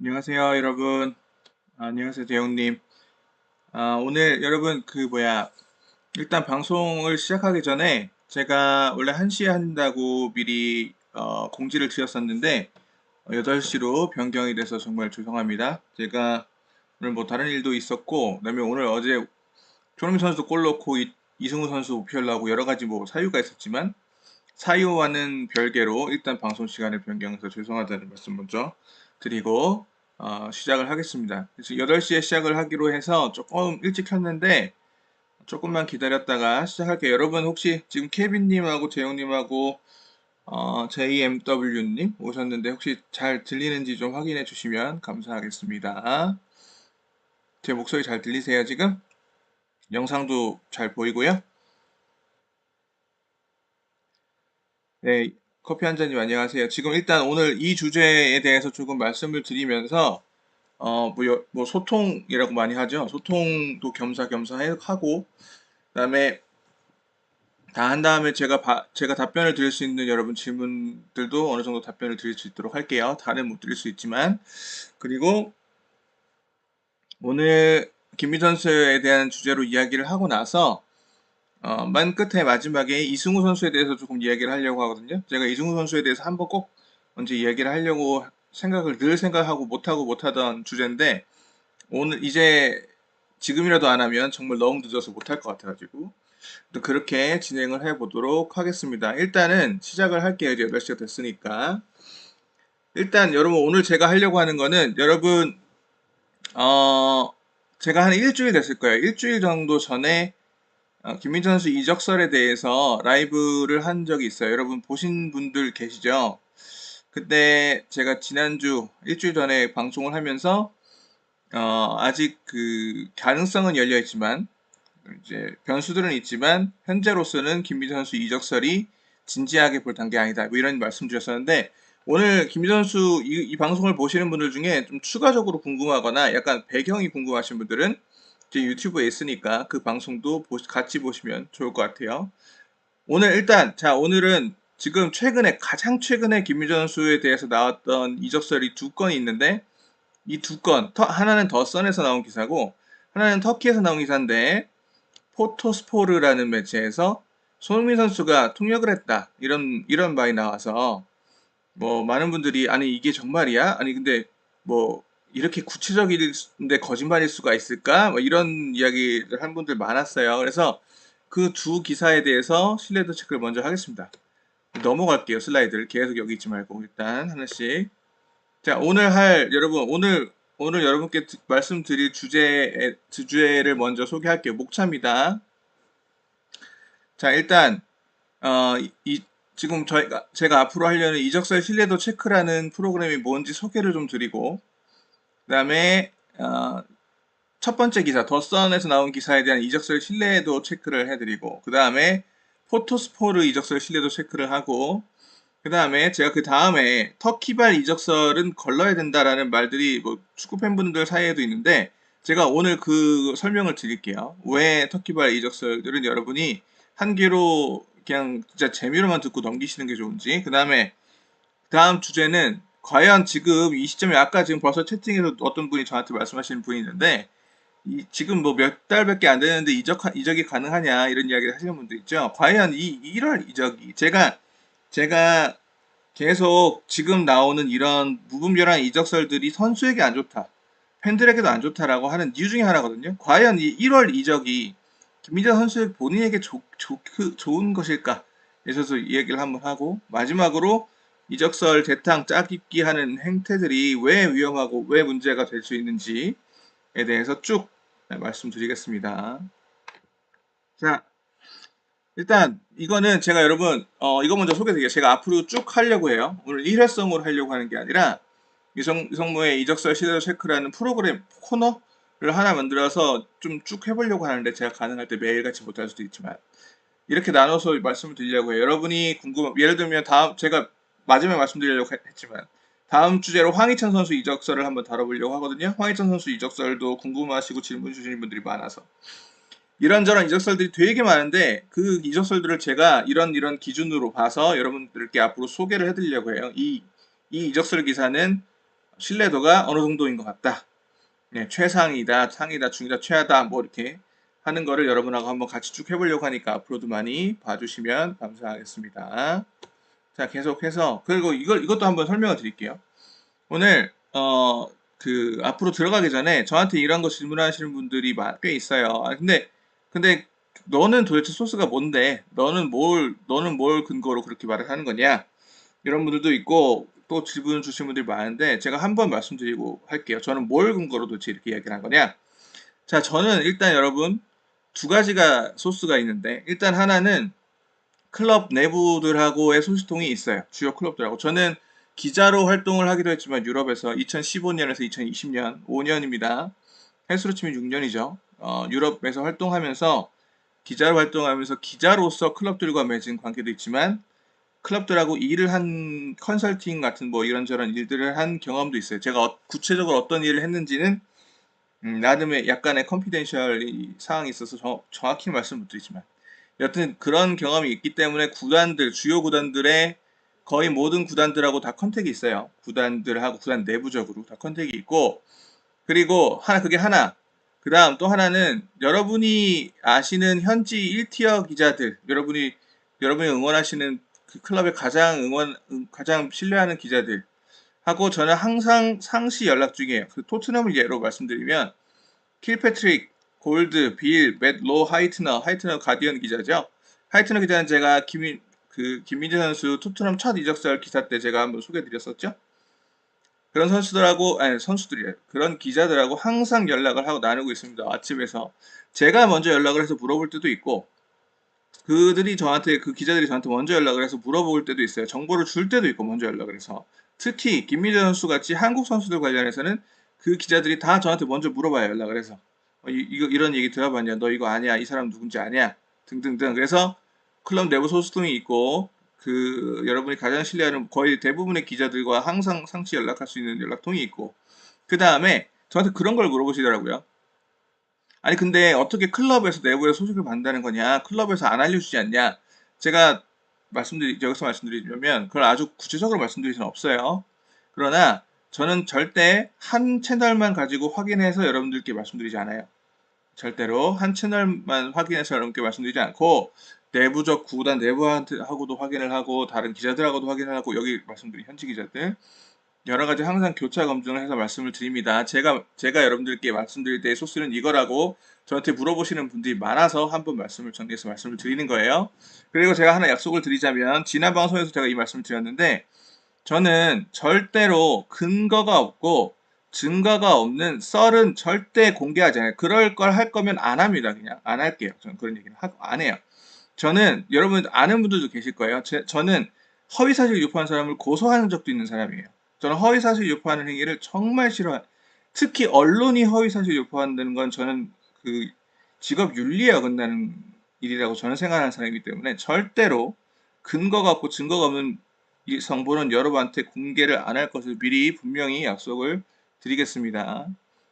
안녕하세요, 여러분. 안녕하세요, 대형님. 오늘 여러분, 일단 방송을 시작하기 전에 제가 원래 1시에 한다고 미리 공지를 드렸었는데, 8시로 변경이 돼서 정말 죄송합니다. 제가 오늘 뭐 다른 일도 있었고, 그다음에 오늘 어제 조민 선수 골 넣고 이승우 선수 우피하려고 여러 가지 뭐 사유가 있었지만, 사유와는 별개로 일단 방송 시간을 변경해서 죄송하다는 말씀 먼저 드리고 시작을 하겠습니다. 그래서 8시에 시작을 하기로 해서 조금 일찍 켰는데 조금만 기다렸다가 시작할게요. 여러분 혹시 지금 케빈님하고 재용님하고 JMW님 오셨는데 혹시 잘 들리는지 좀 확인해 주시면 감사하겠습니다. 제 목소리 잘 들리세요 지금? 영상도 잘 보이고요. 네, 커피 한 잔님 안녕하세요. 지금 일단 오늘 이 주제에 대해서 조금 말씀을 드리면서 뭐 소통이라고 많이 하죠. 소통도 겸사겸사 하고 그다음에 다 한 다음에 제가 답변을 드릴 수 있는 여러분 질문들도 어느 정도 답변을 드릴 수 있도록 할게요. 다는 못 드릴 수 있지만 그리고 오늘 김미 선수에 대한 주제로 이야기를 하고 나서 맨 끝에 마지막에 이승우 선수에 대해서 조금 이야기를 하려고 하거든요. 제가 이승우 선수에 대해서 한번 꼭 먼저 이야기를 하려고 늘 생각하고 못하던 주제인데 오늘 이제 지금이라도 안 하면 정말 너무 늦어서 못할 것 같아가지고 또 그렇게 진행을 해보도록 하겠습니다. 일단은 시작을 할게요. 이제 8시가 됐으니까. 일단 여러분 오늘 제가 하려고 하는 거는 여러분 어 제가 한 일주일 됐을 거예요. 일주일 정도 전에 김민재 선수 이적설에 대해서 라이브를 한 적이 있어요. 여러분 보신 분들 계시죠? 그때 제가 지난주 일주일 전에 방송을 하면서 아직 그 가능성은 열려 있지만 이제 변수들은 있지만 현재로서는 김민재 선수 이적설이 진지하게 볼 단계 아니다. 뭐 이런 말씀 드렸었는데 오늘 김민재 선수 이 방송을 보시는 분들 중에 좀 추가적으로 궁금하거나 약간 배경이 궁금하신 분들은 제 유튜브에 있으니까 그 방송도 같이 보시면 좋을 것 같아요. 오늘은 지금 가장 최근에 김민재 선수에 대해서 나왔던 이적설이 2건이 있는데 이 2건 하나는 더 선에서 나온 기사고 하나는 터키에서 나온 기사인데 포토스포르라는 매체에서 손흥민 선수가 통역을 했다. 이런 말이 나와서 뭐 많은 분들이 아니 이게 정말이야? 아니 근데 뭐 이렇게 구체적인데 거짓말일 수가 있을까? 뭐 이런 이야기를 한 분들 많았어요. 그래서 그 두 기사에 대해서 신뢰도 체크를 먼저 하겠습니다. 넘어갈게요. 슬라이드를 계속 여기 있지 말고 일단 하나씩. 자, 오늘 여러분께 말씀드릴 주제를 먼저 소개할게요. 목차입니다. 자, 일단 지금 제가 앞으로 하려는 이적설 신뢰도 체크라는 프로그램이 뭔지 소개를 좀 드리고 그다음에 첫 번째 기사 더선에서 나온 기사에 대한 이적설 신뢰도 체크를 해드리고 그다음에 포토스포르 이적설 신뢰도 체크를 하고 그다음에 제가 그 다음에 터키발 이적설은 걸러야 된다라는 말들이 뭐 축구 팬분들 사이에도 있는데 제가 오늘 그 설명을 드릴게요. 왜 터키발 이적설들은 여러분이 한 귀로 그냥 진짜 재미로만 듣고 넘기시는 게 좋은지. 그다음에 다음 주제는 과연 지금 이 시점에 아까 지금 벌써 채팅에서 어떤 분이 저한테 말씀하시는 분이 있는데 지금 뭐 몇 달밖에 안 되는데 이적이 가능하냐 이런 이야기를 하시는 분도 있죠. 과연 이 1월 이적이 제가 계속 지금 나오는 이런 무분별한 이적설들이 선수에게 안 좋다. 팬들에게도 안 좋다라고 하는 이유 중에 하나거든요. 과연 이 1월 이적이 김민재 선수 본인에게 좋은 것일까? 에서도 이야기를 한번 하고 마지막으로 이적설 대탕 짜깁기 하는 행태들이 왜 위험하고 왜 문제가 될 수 있는지에 대해서 쭉 말씀드리겠습니다. 자, 일단 이거는 제가 여러분 이거 먼저 소개드릴게요. 제가 앞으로 쭉 하려고 해요. 오늘 일회성으로 하려고 하는 게 아니라 이성무의 이적설 시대도 체크라는 프로그램 코너를 하나 만들어서 좀 쭉 해보려고 하는데 제가 가능할 때 매일같이 못할 수도 있지만 이렇게 나눠서 말씀을 드리려고 해요. 여러분이 예를 들면 제가 마지막에 말씀드리려고 했지만 다음 주제로 황희찬 선수 이적설을 한번 다뤄보려고 하거든요. 황희찬 선수 이적설도 궁금하시고 질문 주시는 분들이 많아서 이런저런 이적설들이 되게 많은데 그 이적설들을 제가 이런 기준으로 봐서 여러분들께 앞으로 소개를 해드리려고 해요. 이 이적설 기사는 신뢰도가 어느 정도인 것 같다. 네, 최상이다, 상이다, 중이다, 최하다, 뭐 이렇게 하는 거를 여러분하고 한번 같이 쭉 해보려고 하니까 앞으로도 많이 봐주시면 감사하겠습니다. 자, 계속해서 그리고 이것도 한번 설명을 드릴게요. 오늘 앞으로 들어가기 전에 저한테 이런 거 질문하시는 분들이 꽤 있어요. 근데 너는 도대체 소스가 뭔데? 너는 뭘 근거로 그렇게 말을 하는 거냐? 이런 분들도 있고 또 질문 주신 분들이 많은데 제가 한번 말씀드리고 할게요. 저는 뭘 근거로 도대체 이렇게 이야기를 한 거냐? 자, 저는 일단 여러분 두 가지가 소스가 있는데 일단 하나는 클럽 내부들하고의 소식통이 있어요. 주요 클럽들하고. 저는 기자로 활동을 하기도 했지만 유럽에서 2015년에서 2020년 5년입니다. 횟수로 치면 6년이죠. 유럽에서 활동하면서 기자로 활동하면서 기자로서 클럽들과 맺은 관계도 있지만 클럽들하고 일을 한 컨설팅 같은 뭐 이런저런 일들을 한 경험도 있어요. 제가 구체적으로 어떤 일을 했는지는 나름의 약간의 컨피덴셜 사항이 있어서 정확히 말씀 못 드리지만 여튼 그런 경험이 있기 때문에 주요 구단들의 거의 모든 구단들하고 다 컨택이 있어요. 구단들하고 구단 내부적으로 다 컨택이 있고 그리고 그게 하나. 그 다음 또 하나는 여러분이 아시는 현지 1티어 기자들, 여러분이 응원하시는 그 클럽의 가장 신뢰하는 기자들 하고 저는 항상 상시 연락 중이에요. 그 토트넘을 예로 말씀드리면 킬패트릭, 골드, 빌, 맷로, 하이트너 가디언 기자죠. 하이트너 기자는 제가 김민재 선수 토트넘 첫 이적설 기사 때 제가 한번 소개드렸었죠. 그런 선수들이래. 그런 기자들하고 항상 연락을 하고 나누고 있습니다. 아침에서. 제가 먼저 연락을 해서 물어볼 때도 있고, 그 기자들이 저한테 먼저 연락을 해서 물어볼 때도 있어요. 정보를 줄 때도 있고, 먼저 연락을 해서. 특히, 김민재 선수 같이 한국 선수들 관련해서는 그 기자들이 다 저한테 먼저 물어봐요. 연락을 해서. 이런 얘기 들어봤냐? 너 이거 아냐? 이 사람 누군지 아냐? 등등등. 그래서 클럽 내부 소식통이 있고, 여러분이 가장 신뢰하는 거의 대부분의 기자들과 항상 상시 연락할 수 있는 연락통이 있고, 그 다음에 저한테 그런 걸 물어보시더라고요. 아니, 근데 어떻게 클럽에서 내부에 소식을 받는다는 거냐? 클럽에서 안 알려주지 않냐? 제가 여기서 말씀드리자면, 그걸 아주 구체적으로 말씀드릴 수는 없어요. 그러나, 저는 절대 한 채널만 가지고 확인해서 여러분들께 말씀드리지 않아요. 절대로 한 채널만 확인해서 여러분께 말씀드리지 않고 내부적 구단 내부하고도 확인을 하고 다른 기자들하고도 확인을 하고 여기 말씀드린 현지 기자들 여러 가지 항상 교차 검증을 해서 말씀을 드립니다. 제가 여러분들께 말씀드릴 때 소스는 이거라고 저한테 물어보시는 분들이 많아서 한번 말씀을 정리해서 말씀을 드리는 거예요. 그리고 제가 하나 약속을 드리자면 지난 방송에서 제가 이 말씀을 드렸는데 저는 절대로 근거가 없고 증거가 없는 썰은 절대 공개하지 않아요. 그럴 걸 할 거면 안 합니다. 그냥 안 할게요. 저는 그런 얘기는 안 해요. 저는 여러분 아는 분들도 계실 거예요. 저는 허위사실 유포한 사람을 고소하는 적도 있는 사람이에요. 저는 허위사실 유포하는 행위를 정말 싫어해요. 특히 언론이 허위사실 유포한다는 건 저는 그 직업 윤리에 어긋나는 일이라고 저는 생각하는 사람이기 때문에 절대로 근거가 없고 증거가 없는 이 정보는 여러분한테 공개를 안 할 것을 미리 분명히 약속을 드리겠습니다.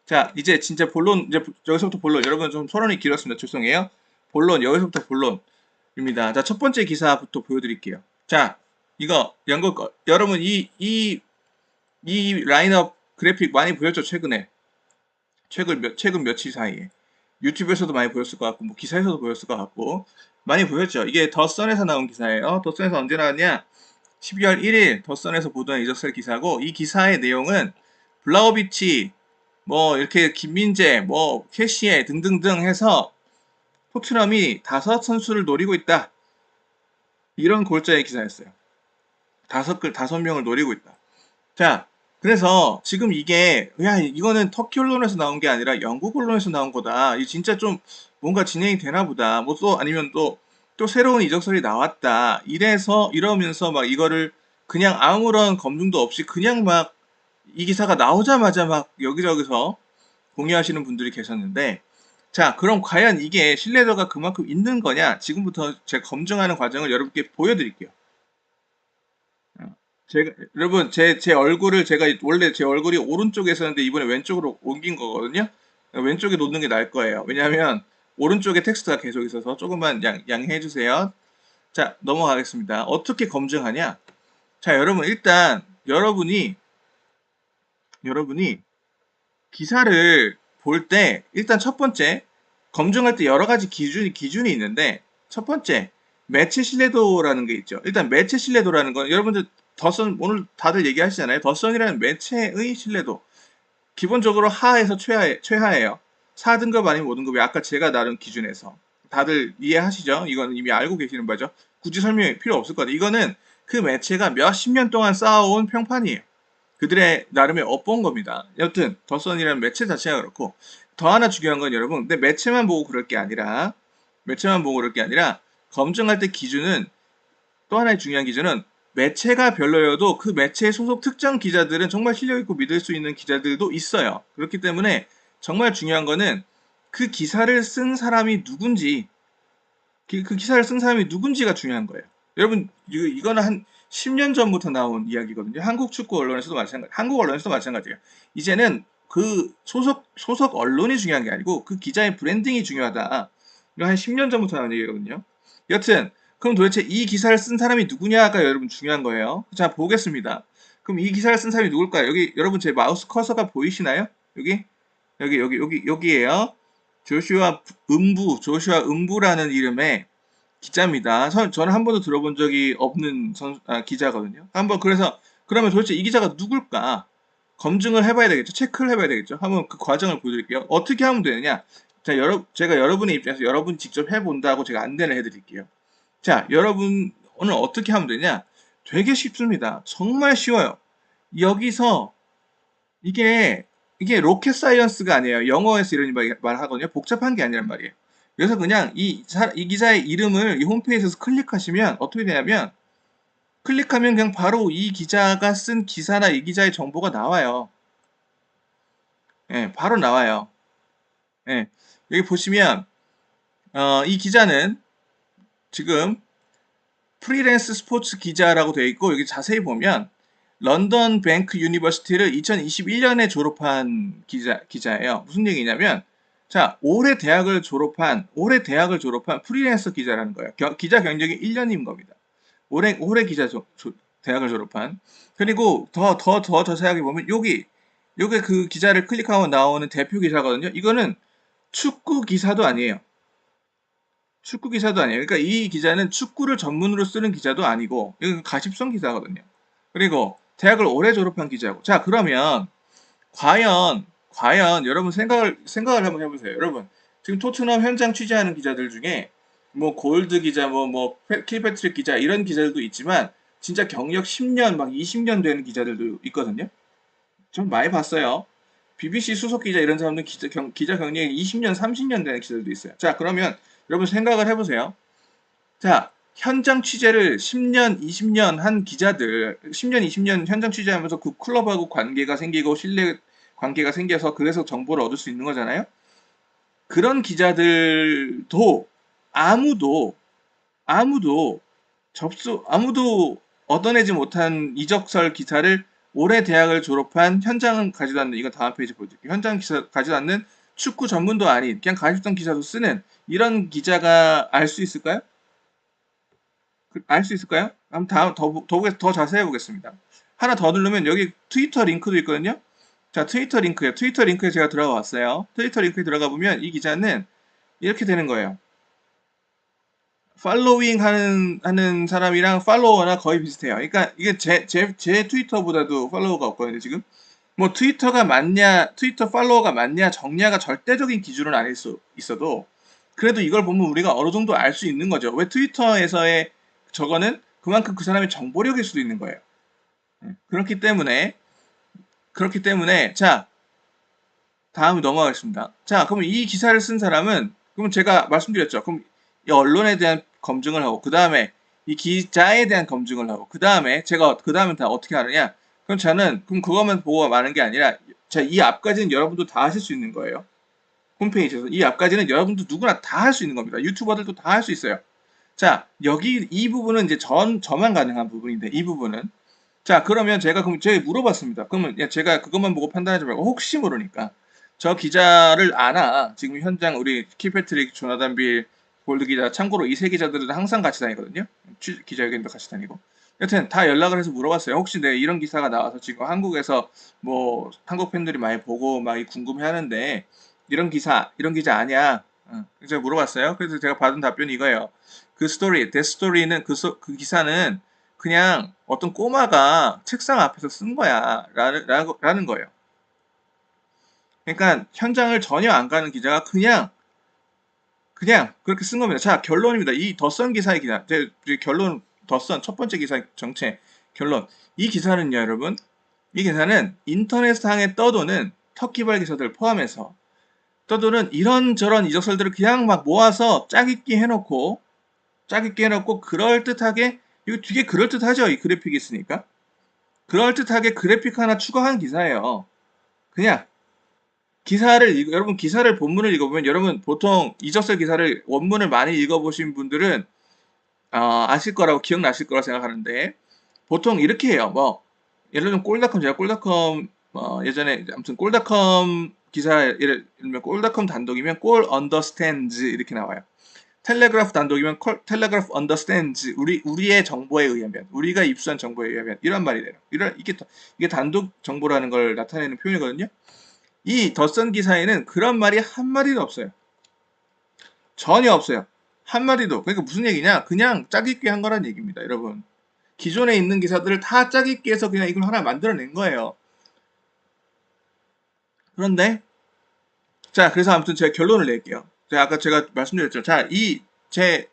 자, 이제 진짜 본론, 이제 여기서부터 본론. 여러분 좀 토론이 길었습니다. 죄송해요. 본론, 여기서부터 본론입니다. 자, 첫 번째 기사부터 보여드릴게요. 자, 여러분 이 라인업 그래픽 많이 보였죠? 최근 며칠 사이에. 유튜브에서도 많이 보였을 것 같고, 뭐 기사에서도 보였을 것 같고, 많이 보였죠? 이게 더선에서 나온 기사예요. 더선에서 언제 나왔냐? 12월 1일 더선에서 보던 이적설 기사고 이 기사의 내용은 블라우비치 뭐 이렇게 김민재 뭐 캐시에 등등등 해서 토트넘이 5선수를 노리고 있다. 이런 골자의 기사였어요. 5명을 노리고 있다. 자, 그래서 지금 이거는 터키 언론에서 나온 게 아니라 영국 언론에서 나온 거다. 이 진짜 좀 뭔가 진행이 되나 보다. 뭐 또 아니면 또 새로운 이적설이 나왔다. 이러면서 막 이거를 그냥 아무런 검증도 없이 그냥 막 이 기사가 나오자마자 막 여기저기서 공유하시는 분들이 계셨는데 자, 그럼 과연 이게 신뢰도가 그만큼 있는 거냐? 지금부터 제가 검증하는 과정을 여러분께 보여드릴게요. 여러분, 제 얼굴을 원래 제 얼굴이 오른쪽에 있었는데 이번에 왼쪽으로 옮긴 거거든요. 왼쪽에 놓는 게 나을 거예요. 왜냐하면 오른쪽에 텍스트가 계속 있어서 조금만 양해해 주세요. 자, 넘어가겠습니다. 어떻게 검증하냐? 자, 여러분, 일단 여러분이 여러분이 기사를 볼 때 일단 첫 번째 검증할 때 여러 가지 기준이 있는데 첫 번째 매체 신뢰도라는 게 있죠. 일단 매체 신뢰도라는 건 여러분들 더선 오늘 다들 얘기하시잖아요. 더선이라는 매체의 신뢰도 기본적으로 하에서 최하예요. 4등급 아니면 5등급이 아까 제가 나눈 기준에서 다들 이해하시죠? 이건 이미 알고 계시는 바죠. 굳이 설명이 필요 없을 것 같아요. 이거는 그 매체가 몇십 년 동안 쌓아온 평판이에요. 그들의 나름의 업본 겁니다. 여튼 더선이라는 매체 자체가 그렇고 더 하나 중요한 건 여러분 근데 매체만 보고 그럴 게 아니라 검증할 때 기준은 또 하나의 중요한 기준은 매체가 별로여도 그 매체에 소속 특정 기자들은 정말 실력 있고 믿을 수 있는 기자들도 있어요. 그렇기 때문에 정말 중요한 거는 그 기사를 쓴 사람이 누군지 그 기사를 쓴 사람이 누군지가 중요한 거예요. 여러분 이거는 한 10년 전부터 나온 이야기거든요. 한국 축구 언론에서도 마찬가지. 한국 언론에서도 마찬가지예요. 이제는 그 소속 언론이 중요한 게 아니고 그 기자의 브랜딩이 중요하다. 이거 한 10년 전부터 나온 얘기거든요. 여튼 그럼 도대체 이 기사를 쓴 사람이 누구냐가 여러분 중요한 거예요. 자 보겠습니다. 그럼 이 기사를 쓴 사람이 누굴까요? 여기 여러분 제 마우스 커서가 보이시나요? 여기에요. 조슈아 음부라는 이름의 기자입니다. 저는 한 번도 들어본 적이 없는 기자거든요. 그래서 그러면 도대체 이 기자가 누굴까? 검증을 해봐야 되겠죠. 체크를 해봐야 되겠죠. 한번 그 과정을 보여드릴게요. 어떻게 하면 되느냐? 자, 제가 여러분의 입장에서 여러분 직접 해본다고 제가 안내를 해드릴게요. 자, 여러분 오늘 어떻게 하면 되냐? 되게 쉽습니다. 정말 쉬워요. 여기서 이게 로켓 사이언스가 아니에요. 영어에서 이런 말 하거든요. 복잡한 게 아니란 말이에요. 그래서 그냥 이 기자의 이름을 이 홈페이지에서 클릭하시면 어떻게 되냐면 클릭하면 그냥 바로 이 기자가 쓴 기사나 이 기자의 정보가 나와요. 예, 바로 나와요. 예, 여기 보시면 이 기자는 지금 프리랜스 스포츠 기자라고 되어 있고 여기 자세히 보면 런던 뱅크 유니버시티를 2021년에 졸업한 기자예요. 무슨 얘기냐면 자 올해 대학을 졸업한 프리랜서 기자라는 거예요. 기자 경력이 1년인 겁니다. 올해 대학을 졸업한 그리고 더 자세하게 보면 요게 그 기자를 클릭하면 나오는 대표 기사거든요. 이거는 축구 기사도 아니에요. 그러니까 이 기자는 축구를 전문으로 쓰는 기자도 아니고 이건 가십성 기사거든요. 그리고 대학을 오래 졸업한 기자고. 자, 그러면 과연 여러분 생각을 한번 해보세요. 여러분 지금 토트넘 현장 취재하는 기자들 중에 뭐 골드 기자, 킬패트릭 기자 이런 기자들도 있지만 진짜 경력 10년 막 20년 되는 기자들도 있거든요. 좀 많이 봤어요. BBC 수석 기자 이런 사람들 기자 경력이 20년, 30년 되는 기자들도 있어요. 자, 그러면 여러분 생각을 해보세요. 자, 현장 취재를 10년, 20년 한 기자들, 10년, 20년 현장 취재하면서 그 클럽하고 관계가 생기고 신뢰 관계가 생겨서 그래서 정보를 얻을 수 있는 거잖아요. 그런 기자들도 아무도 아무도 얻어내지 못한 이적설 기사를 올해 대학을 졸업한 현장은 가지도 않는 이거 다음 페이지 보여드릴게요. 현장 기사 가지도 않는 축구 전문도 아닌 그냥 가십성 기사도 쓰는 이런 기자가 알 수 있을까요? 알 수 있을까요? 한번 더 자세히 해보겠습니다. 하나 더 누르면 여기 트위터 링크도 있거든요. 자, 트위터 링크에 제가 들어가 왔어요. 트위터 링크에 들어가 보면 이 기자는 이렇게 되는 거예요. 팔로잉 하는 사람이랑 팔로워나 거의 비슷해요. 그러니까 이게 제 트위터보다도 팔로워가 없거든요, 지금. 뭐 트위터 팔로워가 맞냐, 적냐가 절대적인 기준은 아닐 수 있어도 그래도 이걸 보면 우리가 어느 정도 알 수 있는 거죠. 왜 트위터에서의 저거는 그만큼 그 사람의 정보력일 수도 있는 거예요. 그렇기 때문에 자, 다음 넘어가겠습니다. 자, 그럼 이 기사를 쓴 사람은 그럼 제가 말씀드렸죠. 그럼 이 언론에 대한 검증을 하고 그 다음에 이 기자에 대한 검증을 하고 그 다음에 그 다음에 다 어떻게 하느냐? 그럼 저는 그럼 그것만 보고 마는 게 아니라 자, 이 앞까지는 여러분도 다 하실 수 있는 거예요. 홈페이지에서 이 앞까지는 여러분도 누구나 다 할 수 있는 겁니다. 유튜버들도 다 할 수 있어요. 자, 여기 이 부분은 이제 저만 가능한 부분인데 이 부분은 자, 그러면 제가 물어봤습니다. 그러면 제가 그것만 보고 판단하지 말고 혹시 모르니까 저 기자를 아나 지금 현장 우리 키패트릭, 조나단 빌, 골드 기자 참고로 이 세 기자들은 항상 같이 다니거든요. 기자회견도 같이 다니고 여튼 다 연락을 해서 물어봤어요. 혹시 내 이런 기사가 나와서 지금 한국에서 뭐 한국 팬들이 많이 보고 막 궁금해하는데 이런 기자 아니야? 제가 물어봤어요. 그래서 제가 받은 답변이 이거예요. 그 스토리, 데스토리는 그 기사는 그냥 어떤 꼬마가 책상 앞에서 쓴 거야. 라는 거예요. 그러니까 현장을 전혀 안 가는 기자가 그냥 그렇게 쓴 겁니다. 자, 결론입니다. 이 더선 기사의 기사, 제 결론, 더선 첫 번째 기사 정체 결론. 이 기사는요, 여러분, 이 기사는 인터넷상에 떠도는 터키발 기사들 포함해서 떠도는 이런저런 이적설들을 그냥 막 모아서 짜깁기 해놓고 그럴듯하게, 이거 되게 그럴듯하죠, 이 그래픽이 있으니까. 그럴듯하게 그래픽 하나 추가한 기사예요. 그냥 여러분 기사를 본문을 읽어보면 여러분 보통 이적설 기사를 원문을 많이 읽어보신 분들은 아실 거라고 기억나실 거라고 생각하는데 보통 이렇게 해요. 뭐 예를 들면 꼴닷컴 제가 꼴닷컴 예전에 아무튼 꼴닷컴 기사 예를 들면 꼴닷컴 단독이면 꼴 언더스탠즈 이렇게 나와요. 텔레그래프 단독이면 텔레그래프 언더스탠즈 우리의 정보에 의하면 우리가 입수한 정보에 의하면 이런 말이 돼요. 이게 단독 정보라는 걸 나타내는 표현이거든요. 이 더선 기사에는 그런 말이 한마디도 없어요. 전혀 없어요. 한마디도. 그러니까 무슨 얘기냐? 그냥 짜깁기 한 거란 얘기입니다, 여러분. 기존에 있는 기사들을 다 짜깁기 해서 그냥 이걸 하나 만들어낸 거예요. 그런데, 자, 그래서 아무튼 제가 결론을 낼게요. 아까 제가 말씀드렸죠. 자,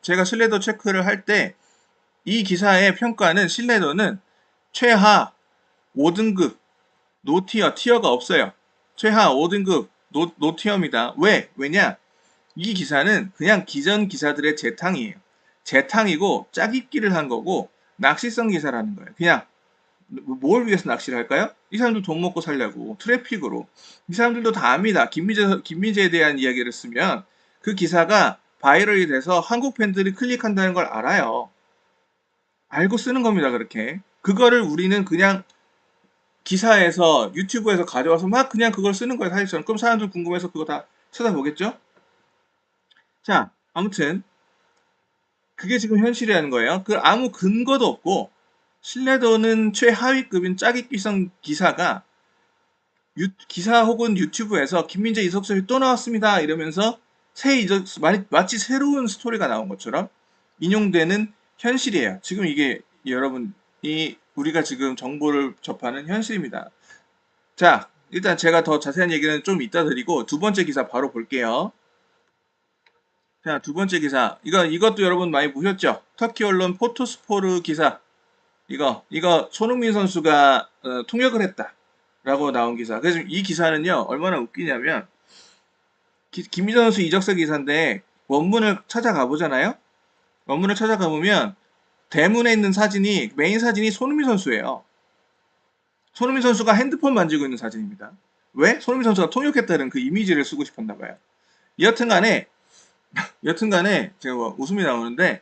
제가 신뢰도 체크를 할 때, 이 기사의 평가는, 신뢰도는 최하 5등급, 노티어, 티어가 없어요. 최하 5등급, 노티어입니다. 왜냐? 이 기사는 그냥 기존 기사들의 재탕이에요. 재탕이고 짜깁기를 한 거고 낚시성 기사라는 거예요. 그냥 뭘 위해서 낚시를 할까요? 이 사람들 돈 먹고 살려고 트래픽으로. 이 사람들도 다 압니다. 김민재에 대한 이야기를 쓰면 그 기사가 바이럴이 돼서 한국 팬들이 클릭한다는 걸 알아요. 알고 쓰는 겁니다. 그렇게. 그거를 우리는 그냥 기사에서 유튜브에서 가져와서 막 그냥 그걸 쓰는 거예요. 사실처럼. 그럼 사람들 궁금해서 그거 다 찾아보겠죠? 자, 아무튼 그게 지금 현실이라는 거예요. 그 아무 근거도 없고 신뢰도는 최하위급인 짜깁기성 기사가 기사 혹은 유튜브에서 김민재 이석철이 또 나왔습니다 이러면서 마치 새로운 스토리가 나온 것처럼 인용되는 현실이에요. 지금 이게 여러분이 우리가 지금 정보를 접하는 현실입니다. 자, 일단 제가 더 자세한 얘기는 좀 이따 드리고 두 번째 기사 바로 볼게요. 자, 두 번째 기사. 이것도 여러분 많이 보셨죠? 터키 언론 포토스포르 기사. 이거 손흥민 선수가 통역을 했다라고 나온 기사. 그래서 이 기사는요, 얼마나 웃기냐면, 김민재 선수 이적설 기사인데, 원문을 찾아가 보잖아요? 원문을 찾아가 보면, 대문에 있는 메인 사진이 손흥민 선수예요. 손흥민 선수가 핸드폰 만지고 있는 사진입니다. 왜? 손흥민 선수가 통역했다는 그 이미지를 쓰고 싶었나 봐요. 여튼 간에, 제가 뭐 웃음이 나오는데,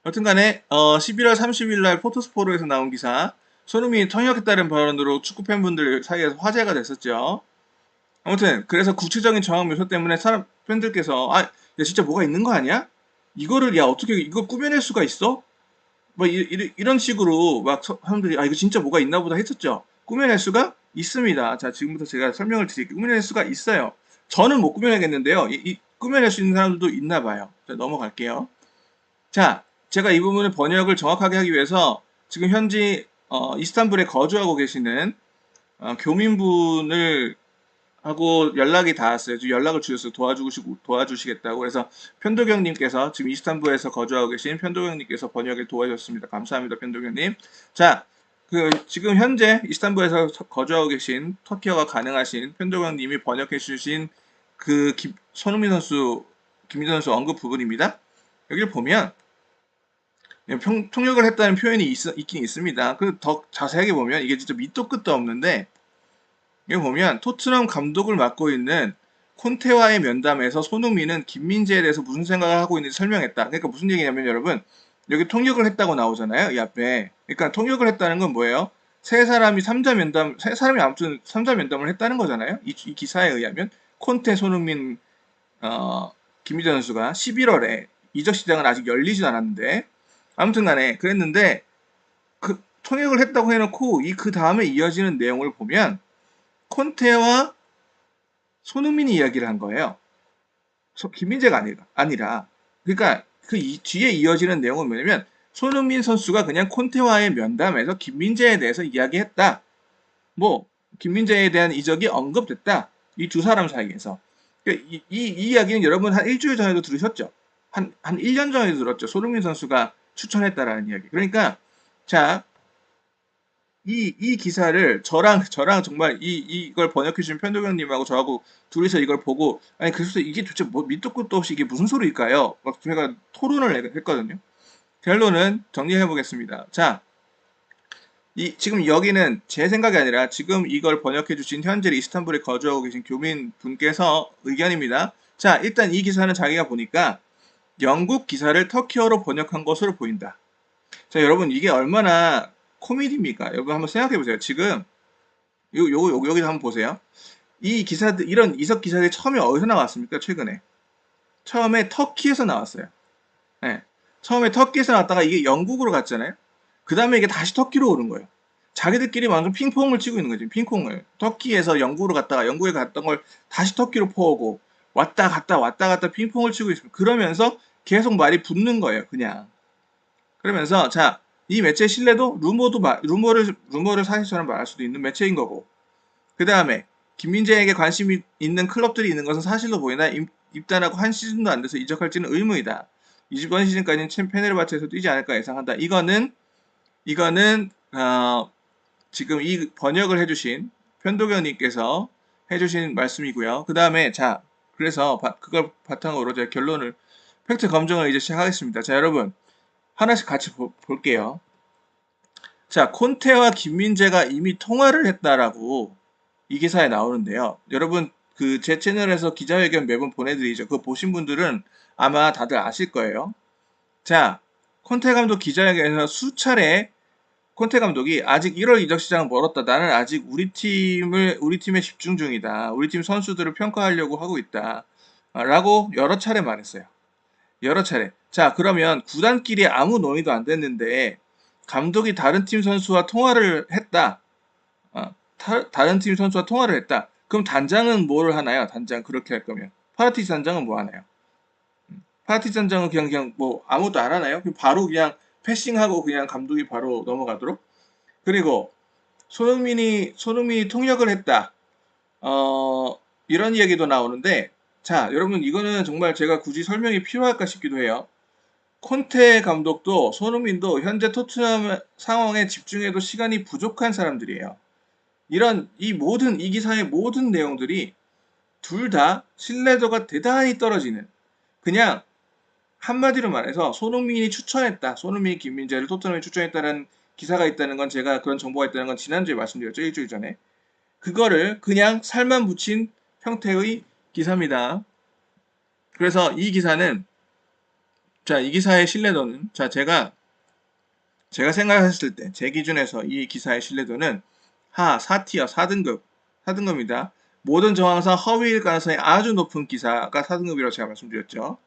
여튼간에 11월 30일 날 포토스포로에서 나온 기사 손흥민이 통역했다는 발언으로 축구 팬분들 사이에서 화제가 됐었죠. 아무튼 그래서 구체적인 정황 묘사 때문에 팬들께서 야 진짜 뭐가 있는 거 아니야? 이거를 야 어떻게 이거 꾸며낼 수가 있어? 뭐 이런 식으로 막 사람들이 이거 진짜 뭐가 있나 보다 했었죠. 꾸며낼 수가 있습니다. 자 지금부터 제가 설명을 드릴게요. 꾸며낼 수가 있어요. 저는 못 꾸며내겠는데요. 꾸며낼 수 있는 사람들도 있나 봐요. 자 넘어갈게요. 자, 제가 이 부분을 번역을 정확하게 하기 위해서 지금 현지 이스탄불에 거주하고 계시는 교민분을 하고 연락이 닿았어요. 연락을 주셔서 도와주시겠다고. 그래서 편도경님께서 지금 이스탄불에서 거주하고 계신 편도경님께서 번역을 도와주셨습니다. 감사합니다, 편도경님. 자, 지금 현재 이스탄불에서 거주하고 계신 터키어가 가능하신 편도경님이 번역해 주신 손흥민 선수, 김민재 선수 언급 부분입니다. 여기를 보면 통역을 했다는 표현이 있긴 있습니다. 더 자세하게 보면 이게 진짜 밑도 끝도 없는데 여기 보면 토트넘 감독을 맡고 있는 콘테와의 면담에서 손흥민은 김민재에 대해서 무슨 생각을 하고 있는지 설명했다. 그러니까 무슨 얘기냐면 여러분 여기 통역을 했다고 나오잖아요. 이 앞에. 그러니까 통역을 했다는 건 뭐예요? 세 사람이 아무튼 3자 면담을 했다는 거잖아요. 이 기사에 의하면 콘테, 손흥민, 김민재 선수가 11월에 이적 시장은 아직 열리진 않았는데 아무튼 간에 그랬는데 통역을 했다고 해놓고 이 그 다음에 이어지는 내용을 보면 콘테와 손흥민이 이야기를 한 거예요. 김민재가 아니라. 그러니까 그 뒤에 이어지는 내용은 뭐냐면 손흥민 선수가 그냥 콘테와의 면담에서 김민재에 대해서 이야기했다. 뭐 김민재에 대한 이적이 언급됐다. 이 두 사람 사이에서. 그러니까 이 이야기는 여러분 한 일주일 전에도 들으셨죠? 한 1년 전에도 들었죠. 손흥민 선수가 추천했다라는 이야기. 그러니까 자, 이 기사를 저랑 정말 이걸 번역해주신 편도경님하고 저하고 둘이서 이걸 보고, 아니, 그래서 이게 도대체 뭐 밑도 끝도 없이 이게 무슨 소리일까요? 막 제가 토론을 했거든요. 결론은 정리해보겠습니다. 자, 지금 여기는 제 생각이 아니라 지금 이걸 번역해주신 현재 이스탄불에 거주하고 계신 교민 분께서 의견입니다. 자, 일단 이 기사는 자기가 보니까 영국 기사를 터키어로 번역한 것으로 보인다. 자, 여러분, 이게 얼마나 코미디입니까? 여러분 한번 생각해 보세요. 지금 여기서 한번 보세요. 이 기사들, 이런 이석 기사들이 처음에 어디서 나왔습니까? 최근에 처음에 터키에서 나왔어요. 네. 처음에 터키에서 나왔다가 이게 영국으로 갔잖아요. 그 다음에 이게 다시 터키로 오른 거예요. 자기들끼리 완전 핑퐁을 치고 있는 거지. 핑퐁을. 터키에서 영국으로 갔다가 영국에 갔던 걸 다시 터키로 퍼오고 왔다 갔다 핑퐁을 치고 있습니다. 그러면서 계속 말이 붙는 거예요. 그냥. 그러면서 자, 이 매체의 신뢰도 루머를 사실처럼 말할 수도 있는 매체인 거고, 그 다음에 김민재에게 관심이 있는 클럽들이 있는 것은 사실로 보이나 입단하고 한 시즌도 안 돼서 이적할지는 의문이다. 이번 시즌까지는 페네르바체에서 뛰지 않을까 예상한다. 이거는 지금 이 번역을 해주신 편도경님께서 해주신 말씀이고요. 그 다음에 자, 그래서 그걸 바탕으로 제가 결론을 팩트 검증을 이제 시작하겠습니다. 자, 여러분 하나씩 같이 볼게요. 자, 콘테와 김민재가 이미 통화를 했다라고 이 기사에 나오는데요. 여러분 그 제 채널에서 기자회견 매번 보내드리죠. 그거 보신 분들은 아마 다들 아실 거예요. 자, 콘테 감독 기자회견에서 수차례 콘테 감독이 아직 1월 이적 시장은 멀었다. 나는 아직 우리 팀에 집중 중이다. 우리 팀 선수들을 평가하려고 하고 있다. 라고 여러 차례 말했어요. 여러 차례. 자, 그러면 구단끼리 아무 논의도 안 됐는데 감독이 다른 팀 선수와 통화를 했다. 다른 팀 선수와 통화를 했다. 그럼 단장은 뭘 하나요? 단장 그렇게 할 거면 파라티스 단장은 뭐 하나요? 파라티스 단장은 그냥 뭐 아무것도 안 하나요? 바로 그냥 패싱하고 그냥 감독이 바로 넘어가도록. 그리고 손흥민이 통역을 했다. 이런 이야기도 나오는데, 자, 여러분 이거는 정말 제가 굳이 설명이 필요할까 싶기도 해요. 콘테 감독도 손흥민도 현재 토트넘 상황에 집중해도 시간이 부족한 사람들이에요. 이 기사의 모든 내용들이 둘 다 신뢰도가 대단히 떨어지는, 그냥 한마디로 말해서 손흥민이 추천했다. 손흥민이 김민재를 토트넘에 추천했다는 기사가 있다는 건, 제가 그런 정보가 있다는 건 지난주에 말씀드렸죠. 일주일 전에. 그거를 그냥 살만 붙인 형태의 기사입니다. 그래서 이 기사는, 자, 이 기사의 신뢰도는, 자, 제가 생각했을 때 제 기준에서 이 기사의 신뢰도는 4티어 4등급입니다. 모든 정황상 허위일 가능성이 아주 높은 기사가 4등급이라고 제가 말씀드렸죠.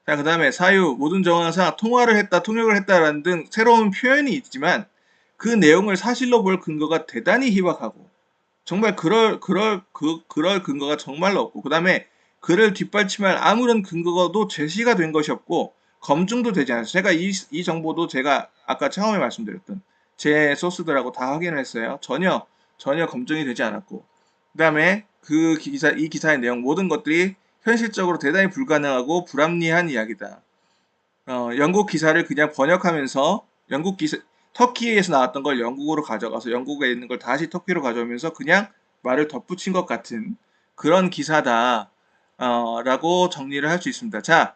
자, 그 다음에 사유, 모든 정황상 통역을 했다라는 등 새로운 표현이 있지만 그 내용을 사실로 볼 근거가 대단히 희박하고, 정말 그럴 근거가 정말로 없고, 그 다음에 그를 뒷받침할 아무런 근거도 제시가 된 것이 없고 검증도 되지 않아요. 제가 이 정보도 제가 아까 처음에 말씀드렸던 제 소스들하고 다 확인을 했어요. 전혀 검증이 되지 않았고, 그 다음에 이 기사의 내용 모든 것들이 현실적으로 대단히 불가능하고 불합리한 이야기다. 영국 기사를 그냥 번역하면서 터키에서 나왔던 걸 영국으로 가져가서 영국에 있는 걸 다시 터키로 가져오면서 그냥 말을 덧붙인 것 같은 그런 기사다. 라고 정리를 할 수 있습니다. 자,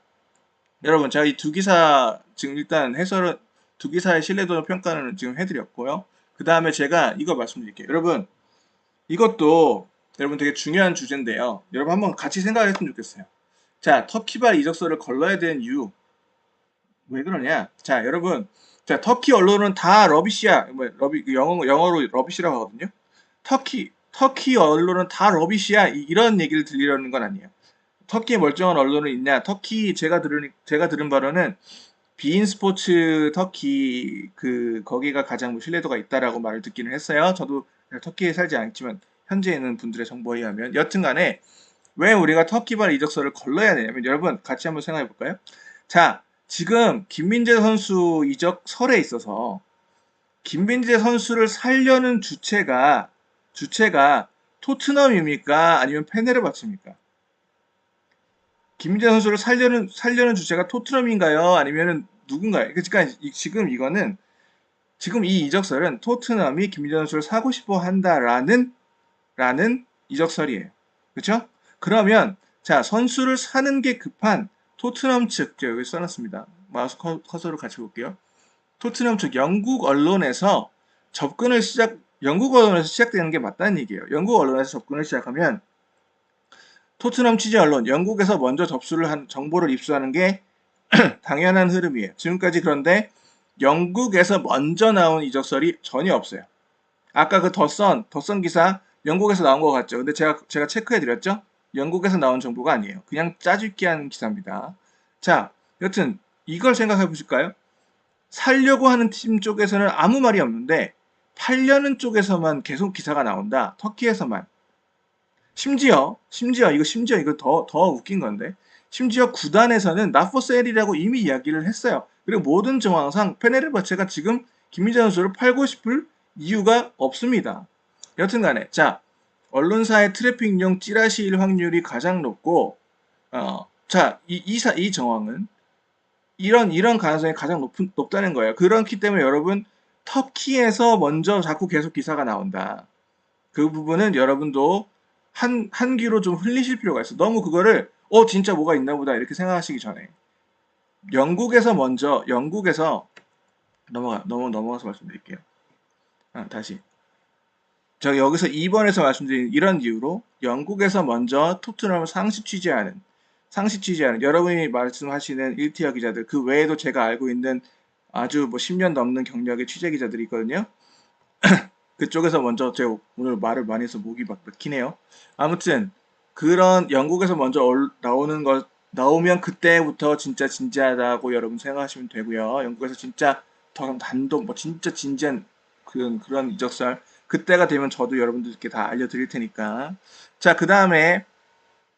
여러분, 제가 이 두 기사 지금 일단 해설은 두 기사의 신뢰도 평가는 지금 해드렸고요. 그 다음에 제가 이거 말씀드릴게요. 여러분, 이것도 여러분 되게 중요한 주제인데요. 여러분 한번 같이 생각을 했으면 좋겠어요. 자, 터키발 이적서를 걸러야 되는 이유. 왜 그러냐? 자, 여러분, 자, 터키 언론은 다 러비시야. 영어로 러비시라고 하거든요. 터키 언론은 다 러비시야. 이런 얘기를 들리려는 건 아니에요. 터키에 멀쩡한 언론은 있냐? 제가 들은 바로는 비인 스포츠 터키 거기가 가장 뭐 신뢰도가 있다라고 말을 듣기는 했어요. 저도 터키에 살지 않지만 현지에 있는 분들의 정보에 의하면 여튼간에 왜 우리가 터키발 이적서를 걸러야 되냐면 여러분 같이 한번 생각해 볼까요? 자, 지금 김민재 선수 이적설에 있어서 김민재 선수를 살려는 주체가 토트넘입니까? 아니면 페네르바체입니까? 김민재 선수를 살려는 주체가 토트넘인가요? 아니면은 누군가요? 그러니까 지금 이거는 지금 이 이적설은 토트넘이 김민재 선수를 사고 싶어 한다라는 이적설이에요. 그렇죠? 그러면 자, 선수를 사는 게 급한 토트넘 측, 제가 여기 써놨습니다. 마우스 커서로 같이 볼게요. 토트넘 측 영국 언론에서 시작되는 게 맞다는 얘기예요. 영국 언론에서 접근을 시작하면 토트넘 취재 언론, 영국에서 먼저 정보를 입수하는 게 당연한 흐름이에요. 지금까지 그런데 영국에서 먼저 나온 이적설이 전혀 없어요. 아까 그 더선 기사 영국에서 나온 것 같죠? 근데 제가 체크해 드렸죠? 영국에서 나온 정보가 아니에요. 그냥 짜집기 한 기사입니다. 자, 여튼 이걸 생각해 보실까요? 살려고 하는 팀 쪽에서는 아무 말이 없는데 팔려는 쪽에서만 계속 기사가 나온다. 터키에서만. 심지어 이거 더 웃긴 건데 심지어 구단에서는 나포셀이라고 이미 이야기를 했어요. 그리고 모든 정황상 페네르바체가 지금 김민재 선수를 팔고 싶을 이유가 없습니다. 여튼간에 자 언론사의 트래픽용 찌라시일 확률이 가장 높고 이 정황은 이런 가능성이 가장 높다는 거예요. 그렇기 때문에 여러분 터키에서 먼저 자꾸 계속 기사가 나온다. 그 부분은 여러분도 한 귀로 좀 흘리실 필요가 있어. 너무 그거를 진짜 뭐가 있나 보다 이렇게 생각하시기 전에 영국에서 넘어가서 말씀드릴게요. 다시 제가 여기서 2번에서 말씀드린 이런 이유로 영국에서 먼저 토트넘을 상시 취재하는 여러분이 말씀하시는 1티어 기자들 그 외에도 제가 알고 있는 아주 뭐 10년 넘는 경력의 취재 기자들이 있거든요. 그쪽에서 먼저 제가 오늘 말을 많이 해서 목이 막히네요. 아무튼 그런 영국에서 먼저 나오면 그때부터 진짜 진지하다고 여러분 생각하시면 되고요. 영국에서 진짜 단독 뭐 진짜 진지한 그런 이적설 그때가 되면 저도 여러분들께 다 알려드릴 테니까. 자, 그 다음에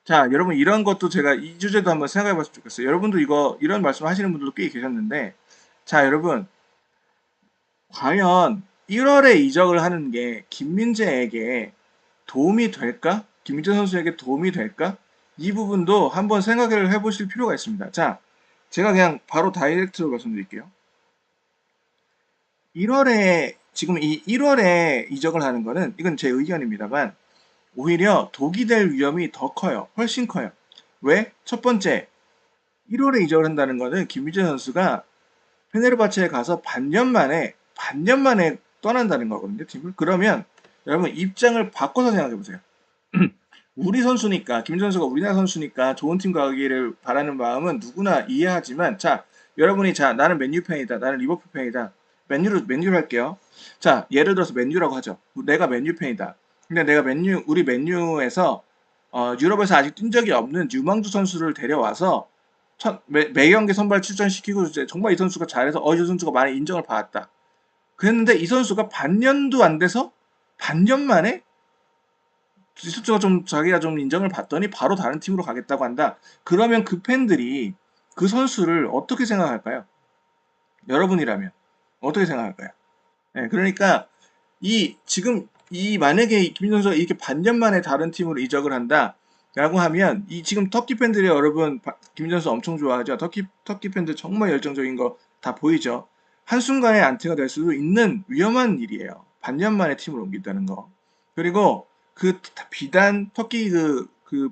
자, 여러분 이런 것도 제가 이 주제도 한번 생각해 봤으면 좋겠어요. 여러분도 이런 말씀 하시는 분들도 꽤 계셨는데 자, 여러분 과연 1월에 이적을 하는 게 김민재에게 도움이 될까? 김민재 선수에게 도움이 될까? 이 부분도 한번 생각을 해보실 필요가 있습니다. 자, 제가 그냥 바로 다이렉트로 말씀드릴게요. 1월에 1월에 이적을 하는 거는 이건 제 의견입니다만 오히려 독이 될 위험이 더 커요. 훨씬 커요. 왜? 첫 번째, 1월에 이적을 한다는 거는 김민재 선수가 페네르바체에 가서 반년 만에 떠난다는 거거든요, 팀을. 그러면 여러분 입장을 바꿔서 생각해 보세요. 우리 선수니까 김민재 선수가 우리나라 선수니까 좋은 팀 가기를 바라는 마음은 누구나 이해하지만 자, 여러분이 나는 맨유 팬이다. 나는 리버풀 팬이다. 맨유로 할게요. 자, 예를 들어서 맨유라고 하죠. 내가 맨유 팬이다. 근데 내가 우리 맨유에서 유럽에서 아직 뛴 적이 없는 유망주 선수를 데려와서 매 경기 선발 출전시키고 정말 이 선수가 잘해서 이 선수가 많이 인정을 받았다. 그랬는데 이 선수가 반년도 안 돼서 반년 만에 이 선수가 자기가 좀 인정을 받더니 바로 다른 팀으로 가겠다고 한다. 그러면 그 팬들이 그 선수를 어떻게 생각할까요? 여러분이라면 어떻게 생각할까요? 네, 그러니까 만약에 김민재 선수가 이렇게 반년 만에 다른 팀으로 이적을 한다라고 하면 지금 터키 팬들이 여러분 김민재 선수 엄청 좋아하죠. 터키 팬들 정말 열정적인 거 다 보이죠. 한순간에 안티가 될 수도 있는 위험한 일이에요. 반년 만에 팀을 옮긴다는 거. 그리고 비단 터키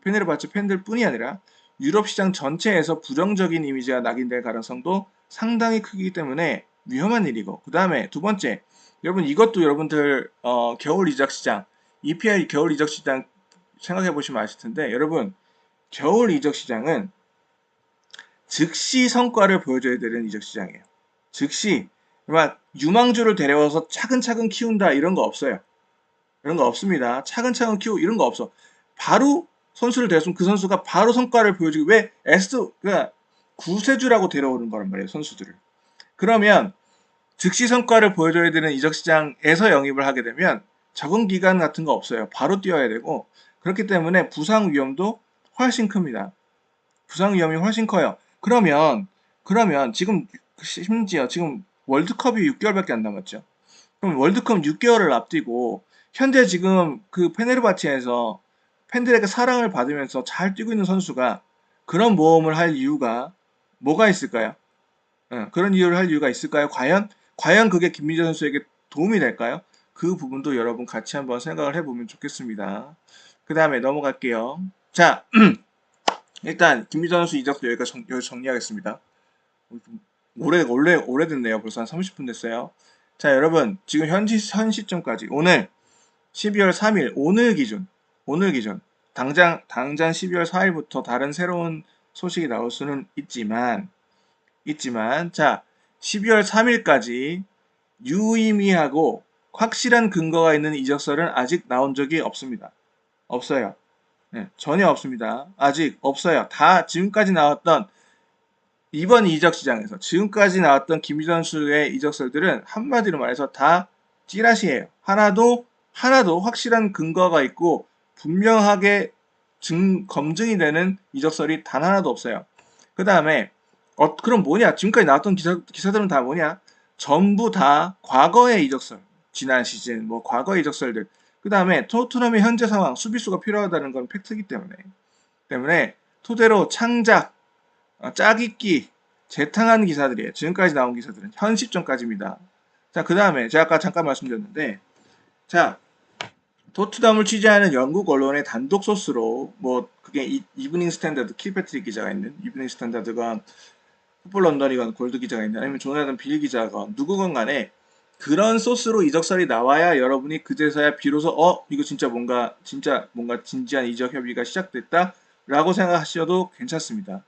페네르바체 팬들 뿐이 아니라 유럽 시장 전체에서 부정적인 이미지가 낙인될 가능성도 상당히 크기 때문에 위험한 일이고 그 다음에 두 번째 여러분 이것도 여러분들 겨울 이적 시장 EPL 겨울 이적 시장 생각해 보시면 아실 텐데 여러분 겨울 이적 시장은 즉시 성과를 보여줘야 되는 이적 시장이에요. 즉시 막 유망주를 데려와서 차근차근 키운다 이런 거 없어요. 이런 거 없습니다. 차근차근 키우고 이런 거 없어. 바로 선수를 데렸으면 그 선수가 바로 성과를 보여주고 왜 그러니까 구세주라고 데려오는 거란 말이에요, 선수들을. 그러면 즉시 성과를 보여줘야 되는 이적 시장에서 영입을 하게 되면 적응 기간 같은 거 없어요. 바로 뛰어야 되고, 그렇기 때문에 부상 위험도 훨씬 큽니다. 부상 위험이 훨씬 커요. 그러면 지금 심지어 지금 월드컵이 6개월밖에 안 남았죠. 그럼 월드컵 6개월을 앞두고 현재 지금 그 페네르바체에서 팬들에게 사랑을 받으면서 잘 뛰고 있는 선수가 그런 모험을 할 이유가 뭐가 있을까요? 그런 이유를 할 이유가 있을까요? 과연 그게 김민재 선수에게 도움이 될까요? 그 부분도 여러분 같이 한번 생각을 해보면 좋겠습니다. 그 다음에 넘어갈게요. 자, 일단 김민재 선수 이적 여기까지 정리하겠습니다. 오래됐네요. 벌써 한 30분 됐어요. 자, 여러분 지금 현 시점까지 오늘 12월 3일 오늘 기준 당장 12월 4일부터 다른 새로운 소식이 나올 수는 있지만 자, 12월 3일까지 유의미하고 확실한 근거가 있는 이적설은 아직 나온 적이 없습니다. 없어요. 네, 전혀 없습니다. 아직 없어요. 다 지금까지 나왔던 이번 이적 시장에서 지금까지 나왔던 김희준 선수의 이적설들은 한마디로 말해서 다 찌라시예요. 하나도 확실한 근거가 있고 분명하게 검증이 되는 이적설이 단 하나도 없어요. 그 다음에 그럼 뭐냐? 지금까지 나왔던 기사들은 다 뭐냐? 전부 다 과거의 이적설, 지난 시즌, 뭐 과거의 이적설들. 그 다음에 토트넘의 현재 상황, 수비수가 필요하다는 건 팩트이기 때문에 토대로 창작, 짜깁기, 재탕한 기사들이에요. 지금까지 나온 기사들은 현 시점까지입니다. 자, 그 다음에 제가 아까 잠깐 말씀드렸는데, 자, 토트넘을 취재하는 영국 언론의 단독 소스로 뭐 그게 이브닝 스탠다드 킬패트릭 기자가 있는 이브닝 스탠다드건 풋볼 런던이건 골드 기자가 있는 아니면 조나단 빌 기자건 누구건 간에 그런 소스로 이적설이 나와야 여러분이 그제서야 비로소 이거 진짜 뭔가 진지한 이적 협의가 시작됐다라고 생각하셔도 괜찮습니다.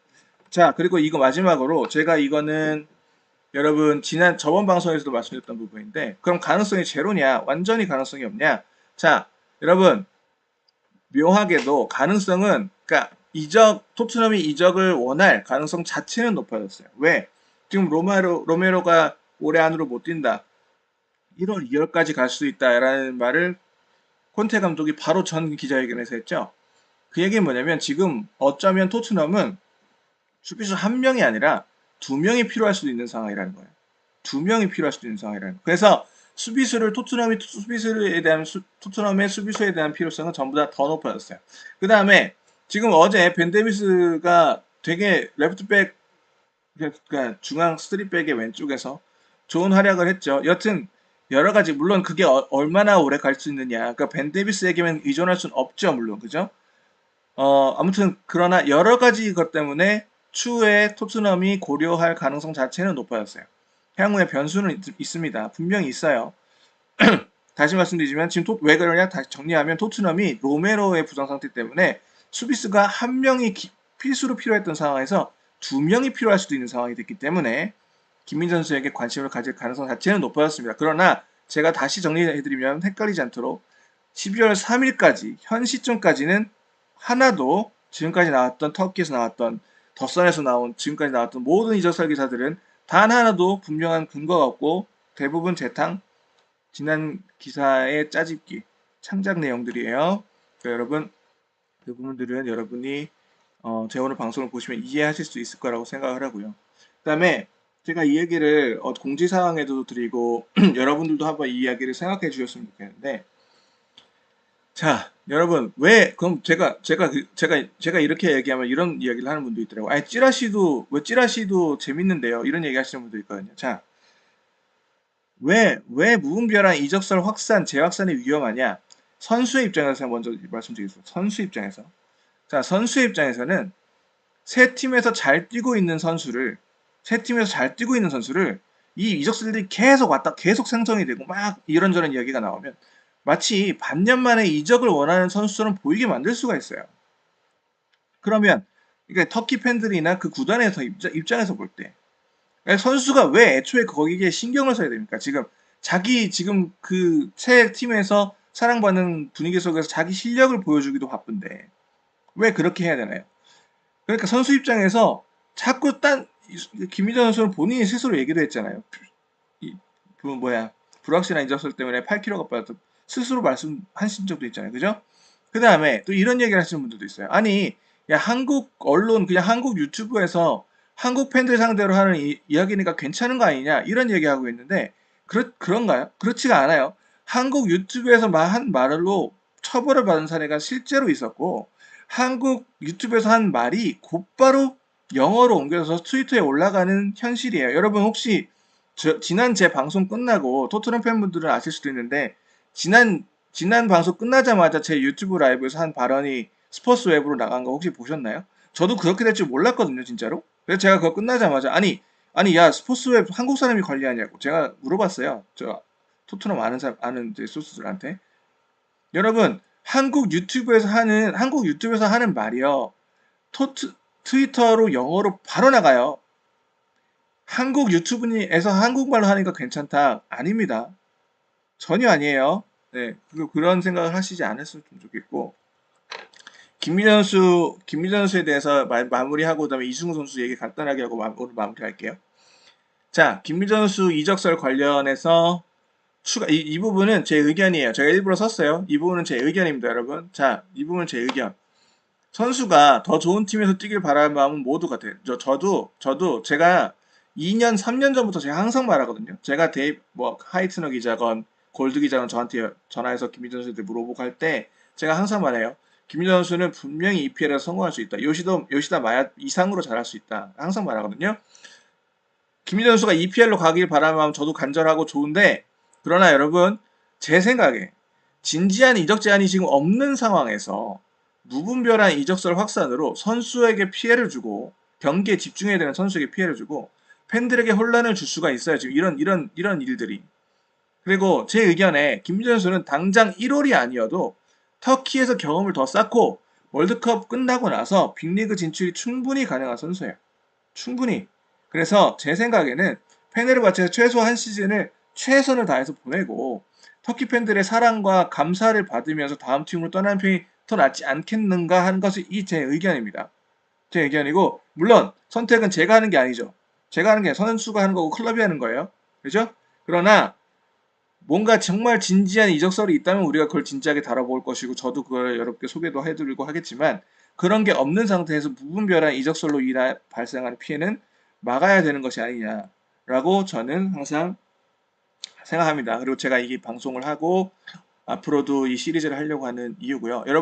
자, 그리고 이거 마지막으로 제가 이거는 여러분 저번 방송에서도 말씀드렸던 부분인데 그럼 가능성이 제로냐? 완전히 가능성이 없냐? 자, 여러분 묘하게도 가능성은 그러니까 토트넘이 이적을 원할 가능성 자체는 높아졌어요. 왜? 지금 로메로가 올해 안으로 못 뛴다. 1월, 2월까지 갈 수 있다라는 말을 콘테 감독이 바로 전 기자회견에서 했죠. 그 얘기는 뭐냐면 지금 어쩌면 토트넘은 수비수 한 명이 아니라 두 명이 필요할 수도 있는 상황이라는 거예요. 두 명이 필요할 수도 있는 상황이라는 거예요. 그래서 토트넘의 수비수에 대한 필요성은 전부 다 더 높아졌어요. 그 다음에 지금 어제 벤 데비스가 되게 레프트백, 그러니까 중앙 스트릿백의 왼쪽에서 좋은 활약을 했죠. 여튼 여러 가지 물론 그게 얼마나 오래 갈 수 있느냐. 그러니까 벤 데비스에게만 의존할 수는 없죠, 물론 그죠? 아무튼 그러나 여러 가지 것 때문에 추후에 토트넘이 고려할 가능성 자체는 높아졌어요. 향후에 변수는 있습니다. 분명히 있어요. 다시 말씀드리지만 지금 왜 그러냐 다시 정리하면 토트넘이 로메로의 부상 상태 때문에 수비수가 한 명이 필수로 필요했던 상황에서 두 명이 필요할 수도 있는 상황이 됐기 때문에 김민재 선수에게 관심을 가질 가능성 자체는 높아졌습니다. 그러나 제가 다시 정리해드리면 헷갈리지 않도록 12월 3일까지 현 시점까지는 하나도 지금까지 나왔던 터키에서 나왔던 더선에서 나온 지금까지 나왔던 모든 이적설 기사들은 단 하나도 분명한 근거가 없고 대부분 지난 기사의 짜집기, 창작 내용들이에요. 그러니까 여러분 그 부분들은 여러분이 제 오늘 방송을 보시면 이해하실 수 있을 거라고 생각을 하고요. 그 다음에 제가 이 얘기를 공지사항에도 드리고 여러분들도 한번 이 이야기를 생각해 주셨으면 좋겠는데 자, 여러분 그럼 제가 이렇게 얘기하면 이런 이야기를 하는 분도 있더라고요. 아니 찌라시도 재밌는데요. 이런 얘기 하시는 분도 있거든요. 자, 왜 무분별한 이적설 재확산이 위험하냐? 선수의 입장에서 먼저 말씀드리겠습니다. 선수 입장에서는 새 팀에서 잘 뛰고 있는 선수를 이 이적설들이 계속 생성이 되고 막 이런저런 이야기가 나오면 마치 반년 만에 이적을 원하는 선수처럼 보이게 만들 수가 있어요. 그러면 그러니까 터키 팬들이나 그 구단에서 입장에서 볼 때 선수가 왜 애초에 거기에 신경을 써야 됩니까? 지금 그 새 팀에서 사랑받는 분위기 속에서 자기 실력을 보여주기도 바쁜데 왜 그렇게 해야 되나요? 그러니까 선수 입장에서 자꾸 김민정 선수는 본인이 스스로 얘기도 했잖아요. 이, 불확실한 이적설 때문에 8kg가 빠졌다. 스스로 말씀하신 적도 있잖아요. 그죠? 그 다음에 또 이런 얘기를 하시는 분들도 있어요. 아니, 야, 한국 언론, 그냥 한국 유튜브에서 한국 팬들 상대로 하는 이야기니까 괜찮은 거 아니냐? 이런 얘기하고 있는데, 그런가요? 그렇지가 않아요. 한국 유튜브에서 한 말로 처벌을 받은 사례가 실제로 있었고, 한국 유튜브에서 한 말이 곧바로 영어로 옮겨져서 트위터에 올라가는 현실이에요. 여러분 혹시 지난 제 방송 끝나고 토트넘 팬분들은 아실 수도 있는데 지난 방송 끝나자마자 제 유튜브 라이브에서 한 발언이 스포츠 웹으로 나간 거 혹시 보셨나요? 저도 그렇게 될 줄 몰랐거든요, 진짜로. 그래서 제가 그거 끝나자마자 아니 야 스포츠 웹 한국 사람이 관리하냐고 제가 물어봤어요. 저 토트넘 아는 이제 소스들한테. 여러분 한국 유튜브에서 하는 말이요. 트위터로 영어로 바로 나가요. 한국 유튜브에서 한국말로 하니까 괜찮다. 아닙니다. 전혀 아니에요. 네, 그런 생각을 하시지 않았으면 좋겠고. 김민현 선수에 대해서 마무리하고, 그다음에 이승우 선수 얘기 간단하게 하고 오늘 마무리할게요. 자, 김민현 선수 이적설 관련해서 이 부분은 제 의견이에요. 제가 일부러 썼어요. 이 부분은 제 의견입니다, 여러분. 자, 이 부분은 제 의견. 선수가 더 좋은 팀에서 뛰길 바라는 마음은 모두 같아요. 저도 제가 2년, 3년 전부터 제가 항상 말하거든요. 제가 하이트너 기자건 골드 기자건 저한테 전화해서 김민정 선수한테 물어보고 할 때 제가 항상 말해요. 김민정 선수는 분명히 EPL에서 성공할 수 있다. 요시다 마야 이상으로 잘할 수 있다. 항상 말하거든요. 김민정 선수가 EPL로 가길 바라는 마음 저도 간절하고 좋은데, 그러나 여러분, 제 생각에 진지한 이적 제한이 지금 없는 상황에서 무분별한 이적설 확산으로 선수에게 피해를 주고, 경기에 집중해야 되는 선수에게 피해를 주고 팬들에게 혼란을 줄 수가 있어요. 지금 이런 일들이. 그리고 제 의견에 김민정 선수는 당장 1월이 아니어도 터키에서 경험을 더 쌓고 월드컵 끝나고 나서 빅리그 진출이 충분히 가능한 선수예요. 충분히. 그래서 제 생각에는 페네르바체에서 최소 한 시즌을 최선을 다해서 보내고 터키 팬들의 사랑과 감사를 받으면서 다음 팀으로 떠나는 편이 더 낫지 않겠는가 하는 것이 제 의견입니다. 제 의견이고, 물론 선택은 제가 하는 게 아니죠. 제가 하는 게 선수가 하는 거고 클럽이 하는 거예요. 그죠? 그러나 뭔가 정말 진지한 이적설이 있다면 우리가 그걸 진지하게 다뤄볼 것이고, 저도 그걸 여러분께 소개도 해드리고 하겠지만, 그런 게 없는 상태에서 무분별한 이적설로 인해 발생하는 피해는 막아야 되는 것이 아니냐라고 저는 항상 생각합니다. 그리고 제가 이 방송을 하고 앞으로도 이 시리즈를 하려고 하는 이유고요. 여러분